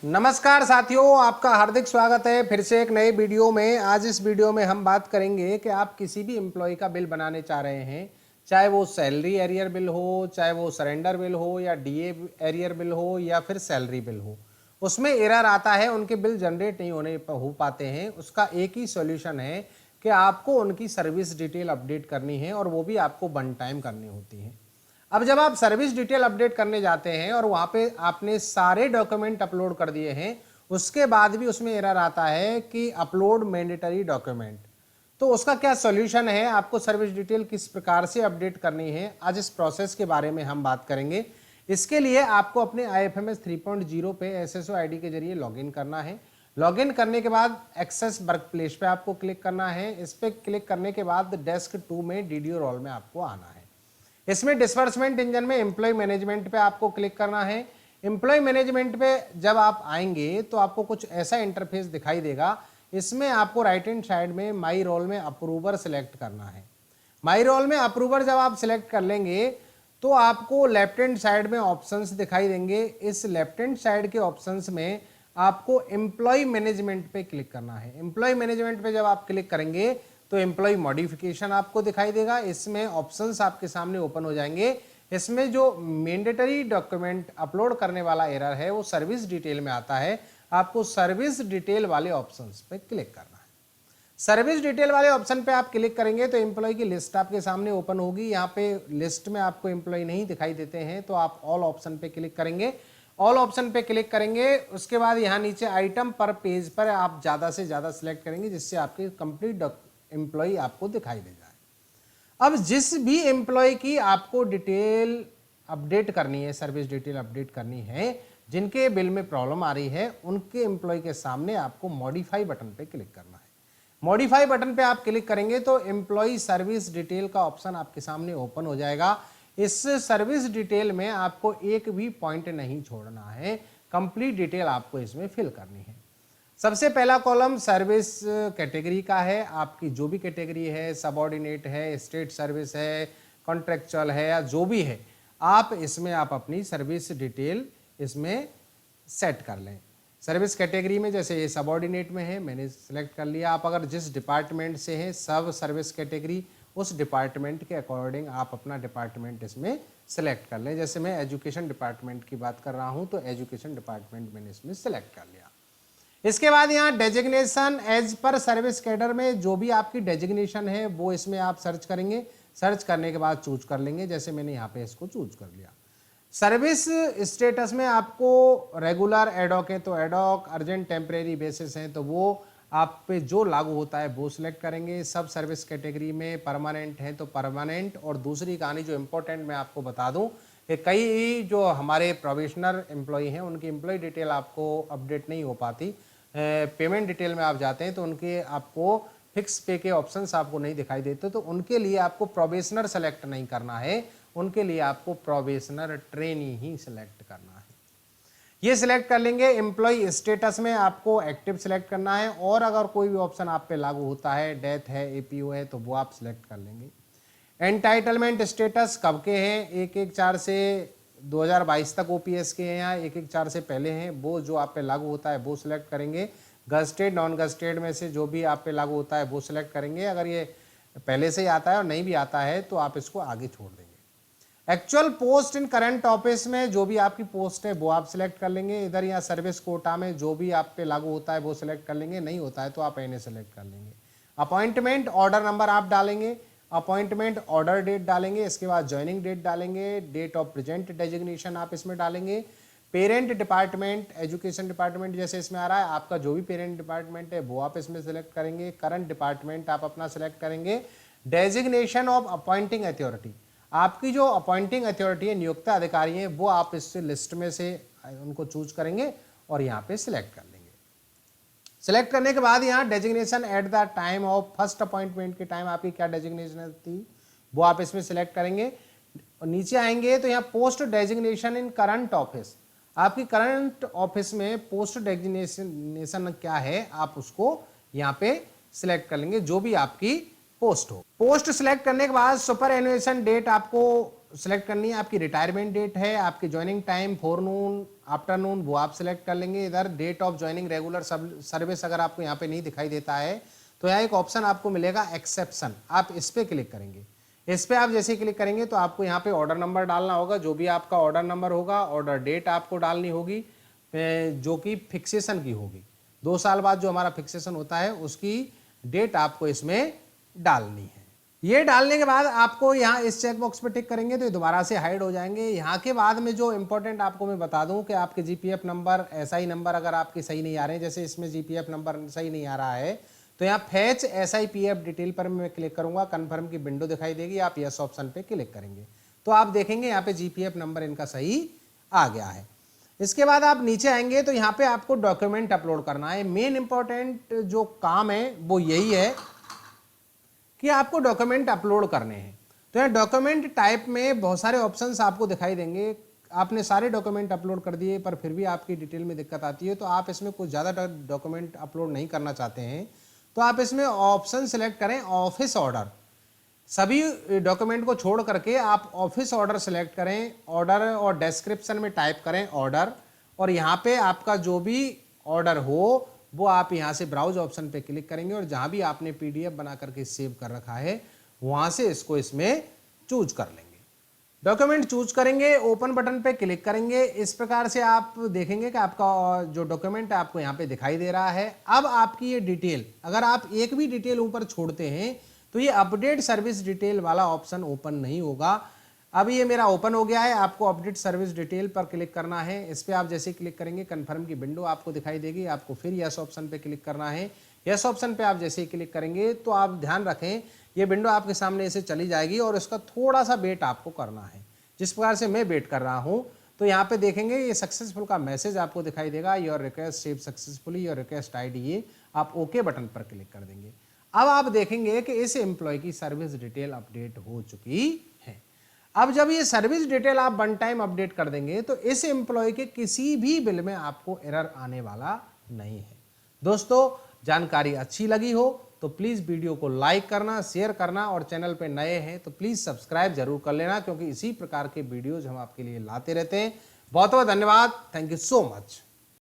नमस्कार साथियों, आपका हार्दिक स्वागत है फिर से एक नए वीडियो में। आज इस वीडियो में हम बात करेंगे कि आप किसी भी एम्प्लॉय का बिल बनाने चाह रहे हैं, चाहे वो सैलरी एरियर बिल हो, चाहे वो सरेंडर बिल हो, या डीए एरियर बिल हो, या फिर सैलरी बिल हो। उसमें एरर आता है, उनके बिल जनरेट नहीं हो पाते हैं। उसका एक ही सॉल्यूशन है कि आपको उनकी सर्विस डिटेल अपडेट करनी है, और वो भी आपको वन टाइम करनी होती है। अब जब आप सर्विस डिटेल अपडेट करने जाते हैं और वहां पे आपने सारे डॉक्यूमेंट अपलोड कर दिए हैं, उसके बाद भी उसमें एरर आता है कि अपलोड मैंडेटरी डॉक्यूमेंट, तो उसका क्या सॉल्यूशन है, आपको सर्विस डिटेल किस प्रकार से अपडेट करनी है, आज इस प्रोसेस के बारे में हम बात करेंगे। इसके लिए आपको अपने IFMS 3.0 पे SSO ID के जरिए लॉगिन करना है। लॉगिन करने के बाद एक्सेस वर्क प्लेस पे आपको क्लिक करना है। इस पे क्लिक करने के बाद डेस्क 2 में DDO रोल में आपको आना है। इसमें डिस्बर्समेंट इंजन में एम्प्लॉय मैनेजमेंट पे आपको क्लिक करना है। एम्प्लॉय मैनेजमेंट पे जब आप आएंगे तो आपको कुछ ऐसा इंटरफेस दिखाई देगा। इसमें आपको राइट हैंड साइड में माई रोल में अप्रूवर सिलेक्ट करना है। माई रोल में अप्रूवर जब आप सिलेक्ट कर लेंगे तो आपको लेफ्ट हैंड साइड में ऑप्शंस दिखाई देंगे। इस लेफ्ट हैंड साइड के ऑप्शंस में आपको एम्प्लॉय मैनेजमेंट पे क्लिक करना है। एम्प्लॉय मैनेजमेंट पे जब आप क्लिक करेंगे तो एम्प्लॉय मॉडिफिकेशन आपको दिखाई देगा। इसमें ऑप्शंस आपके सामने ओपन हो जाएंगे। इसमें जो मैंडेटरी डॉक्यूमेंट अपलोड करने वाला एरर है वो सर्विस डिटेल में आता है। आपको सर्विस डिटेल वाले ऑप्शंस पे क्लिक करना है। सर्विस डिटेल वाले ऑप्शन पे आप क्लिक करेंगे तो एम्प्लॉय की लिस्ट आपके सामने ओपन होगी। यहाँ पे लिस्ट में आपको एम्प्लॉय नहीं दिखाई देते हैं तो आप ऑल ऑप्शन पे क्लिक करेंगे। ऑल ऑप्शन पे क्लिक करेंगे, उसके बाद यहाँ नीचे आइटम पर पेज पर आप ज़्यादा से ज़्यादा सिलेक्ट करेंगे जिससे आपकी कंप्लीट एम्प्लॉय आपको दिखाई दे जाए। अब जिस भी एम्प्लॉय की आपको डिटेल अपडेट करनी है, सर्विस डिटेल अपडेट करनी है, जिनके बिल में प्रॉब्लम आ रही है, उनके एम्प्लॉय के सामने आपको मॉडिफाई बटन पे क्लिक करना है। मॉडिफाई बटन पे आप क्लिक करेंगे तो एम्प्लॉय सर्विस डिटेल का ऑप्शन आपके सामने ओपन हो जाएगा। इस सर्विस डिटेल में आपको एक भी पॉइंट नहीं छोड़ना है, कंप्लीट डिटेल आपको इसमें फिल करनी है। सबसे पहला कॉलम सर्विस कैटेगरी का है। आपकी जो भी कैटेगरी है, सबऑर्डिनेट है, स्टेट सर्विस है, कॉन्ट्रेक्चुअल है, या जो भी है, आप इसमें आप अपनी सर्विस डिटेल इसमें सेट कर लें। सर्विस कैटेगरी में जैसे ये सबऑर्डिनेट में है, मैंने सेलेक्ट कर लिया। आप अगर जिस डिपार्टमेंट से हैं, सब सर्विस कैटेगरी, उस डिपार्टमेंट के अकॉर्डिंग आप अपना डिपार्टमेंट इसमें सेलेक्ट कर लें। जैसे मैं एजुकेशन डिपार्टमेंट की बात कर रहा हूँ तो एजुकेशन डिपार्टमेंट मैंने इसमें सेलेक्ट कर लिया। इसके बाद यहाँ designation as per service cadre में जो भी आपकी डेजिग्नेशन है वो इसमें आप सर्च करेंगे। सर्च करने के बाद चूज कर लेंगे, जैसे मैंने यहाँ पे इसको चूज कर लिया। सर्विस स्टेटस में आपको रेगुलर, एडॉक है तो एडॉक, अर्जेंट टेम्परेरी बेसिस हैं तो वो आप पे जो लागू होता है वो सिलेक्ट करेंगे। सब सर्विस कैटेगरी में परमानेंट है तो परमानेंट। और दूसरी कहानी जो इम्पोर्टेंट मैं आपको बता दूं कि कई जो हमारे प्रोबेशनर एम्प्लॉय हैं उनकी एम्प्लॉय डिटेल आपको अपडेट नहीं हो पाती। पेमेंट डिटेल में आप जाते हैं तो उनके आपको फिक्स पे के ऑप्शंस आपको नहीं दिखाई देते, तो उनके लिए आपको प्रोबेशनर सेलेक्ट नहीं करना है, उनके लिए आपको प्रोबेशनर ट्रेनी ही सिलेक्ट करना है। ये सिलेक्ट कर लेंगे। एम्प्लॉय स्टेटस में आपको एक्टिव सिलेक्ट करना है, और अगर कोई भी ऑप्शन आप पे लागू होता है, डेथ है, APO है, तो वो आप सिलेक्ट कर लेंगे। एंटाइटलमेंट स्टेटस कब के हैं, 1/1/4 से 2022 तक OPS के हैं, या 1/1/4 से पहले हैं, वो जो आप पे लागू होता है वो सिलेक्ट करेंगे। गजटेड, नॉन गजटेड में से जो भी आप पे लागू होता है वो सिलेक्ट करेंगे। अगर ये पहले से ही आता है और नहीं भी आता है तो आप इसको आगे छोड़ देंगे। एक्चुअल पोस्ट इन करंट ऑफिस में जो भी आपकी पोस्ट है वो आप सिलेक्ट कर लेंगे। इधर यहाँ सर्विस कोटा में जो भी आप पे लागू होता है वो सिलेक्ट कर लेंगे, नहीं होता है तो आप NA सेलेक्ट कर लेंगे। अपॉइंटमेंट ऑर्डर नंबर आप डालेंगे, अपॉइंटमेंट ऑर्डर डेट डालेंगे, इसके बाद ज्वाइनिंग डेट डालेंगे, डेट ऑफ प्रेजेंट डेजिग्नेशन आप इसमें डालेंगे। पेरेंट डिपार्टमेंट, एजुकेशन डिपार्टमेंट जैसे इसमें आ रहा है, आपका जो भी पेरेंट डिपार्टमेंट है वो आप इसमें सेलेक्ट करेंगे। करंट डिपार्टमेंट आप अपना सेलेक्ट करेंगे। डेजिग्नेशन ऑफ अपॉइंटिंग अथॉरिटी, आपकी जो अपॉइंटिंग अथॉरिटी है, नियुक्त अधिकारी है, वो आप इस लिस्ट में से उनको चूज करेंगे और यहाँ पे सिलेक्ट कर लेंगे। सिलेक्ट करने के बाद यहाँ designation at the time of first appointment के टाइम आपकी क्या डेजिग्नेशन थी वो आप इसमें सिलेक्ट करेंगे। और नीचे आएंगे तो यहाँ पोस्ट डेजिग्नेशन इन करंट ऑफिस, आपकी करंट ऑफिस में पोस्ट डेजिग्नेशन क्या है आप उसको यहाँ पे सिलेक्ट कर लेंगे, जो भी आपकी पोस्ट हो। पोस्ट सिलेक्ट करने के बाद सुपर एनुएशन डेट आपको सिलेक्ट करनी है, आपकी रिटायरमेंट डेट है, आपकी ज्वाइनिंग टाइम फोरनून आफ्टरनून वो आप सिलेक्ट कर लेंगे। इधर date of joining regular service अगर आपको यहाँ पे नहीं दिखाई देता है तो यहाँ एक ऑप्शन आपको मिलेगा एक्सेप्शन, आप इस पर क्लिक करेंगे। इस पर आप जैसे क्लिक करेंगे तो आपको यहाँ पे ऑर्डर नंबर डालना होगा, जो भी आपका ऑर्डर नंबर होगा, ऑर्डर डेट आपको डालनी होगी जो कि फिक्सेशन की होगी। 2 साल बाद जो हमारा फिक्सेशन होता है उसकी डेट आपको इसमें डालनी है। ये डालने के बाद आपको यहाँ इस चेक बॉक्स पे टिक करेंगे तो ये दोबारा से हाइड हो जाएंगे। यहाँ के बाद में जो इंपॉर्टेंट आपको मैं बता दूं कि आपके जीपीएफ नंबर, एसआई नंबर अगर आपके सही नहीं आ रहे हैं, जैसे इसमें जीपीएफ नंबर सही नहीं आ रहा है तो यहाँ फैच एसआई पीएफ डिटेल पर मैं क्लिक करूंगा, कन्फर्म की विंडो दिखाई देगी, आप यस ऑप्शन पे क्लिक करेंगे तो आप देखेंगे यहाँ पे जीपीएफ नंबर इनका सही आ गया है। इसके बाद आप नीचे आएंगे तो यहाँ पे आपको डॉक्यूमेंट अपलोड करना है। मेन इंपॉर्टेंट जो काम है वो यही है कि आपको डॉक्यूमेंट अपलोड करने हैं। तो यहाँ डॉक्यूमेंट टाइप में बहुत सारे ऑप्शंस आपको दिखाई देंगे। आपने सारे डॉक्यूमेंट अपलोड कर दिए पर फिर भी आपकी डिटेल में दिक्कत आती है, तो आप इसमें कुछ ज़्यादा डॉक्यूमेंट अपलोड नहीं करना चाहते हैं तो आप इसमें ऑप्शन सेलेक्ट करें ऑफिस ऑर्डर। सभी डॉक्यूमेंट को छोड़ करके आप ऑफिस ऑर्डर सेलेक्ट करें, ऑर्डर और डिस्क्रिप्शन में टाइप करें ऑर्डर, और यहाँ पे आपका जो भी ऑर्डर हो वो आप यहाँ से ब्राउज ऑप्शन पे क्लिक करेंगे और जहाँ भी आपने पीडीएफ बना करके सेव कर रखा है वहाँ से इसको इसमें चूज कर लेंगे। डॉक्यूमेंट चूज करेंगे, ओपन बटन पे क्लिक करेंगे। इस प्रकार से आप देखेंगे कि आपका जो डॉक्यूमेंट है आपको यहाँ पे दिखाई दे रहा है। अब आपकी ये डिटेल, अगर आप एक भी डिटेल ऊपर छोड़ते हैं तो ये अपडेट सर्विस डिटेल वाला ऑप्शन ओपन नहीं होगा। अब ये मेरा ओपन हो गया है, आपको अपडेट सर्विस डिटेल पर क्लिक करना है। इस पर आप जैसे क्लिक करेंगे कन्फर्म की विंडो आपको दिखाई देगी, आपको फिर यस ऑप्शन पे क्लिक करना है। यस ऑप्शन पे आप जैसे ही क्लिक करेंगे तो आप ध्यान रखें ये विंडो आपके सामने ऐसे चली जाएगी और इसका थोड़ा सा वेट आपको करना है। जिस प्रकार से मैं वेट कर रहा हूँ तो यहाँ पे देखेंगे ये सक्सेसफुल का मैसेज आपको दिखाई देगा, your request save successfully, your request ID, ये आप ओके बटन पर क्लिक कर देंगे। अब आप देखेंगे कि इस एम्प्लॉय की सर्विस डिटेल अपडेट हो चुकी है। अब जब ये सर्विस डिटेल आप वन टाइम अपडेट कर देंगे तो इस एम्प्लॉय के किसी भी बिल में आपको एरर आने वाला नहीं है। दोस्तों, जानकारी अच्छी लगी हो तो प्लीज़ वीडियो को लाइक करना, शेयर करना, और चैनल पे नए हैं तो प्लीज़ सब्सक्राइब जरूर कर लेना, क्योंकि इसी प्रकार के वीडियोज हम आपके लिए लाते रहते हैं। बहुत बहुत धन्यवाद। Thank you so much.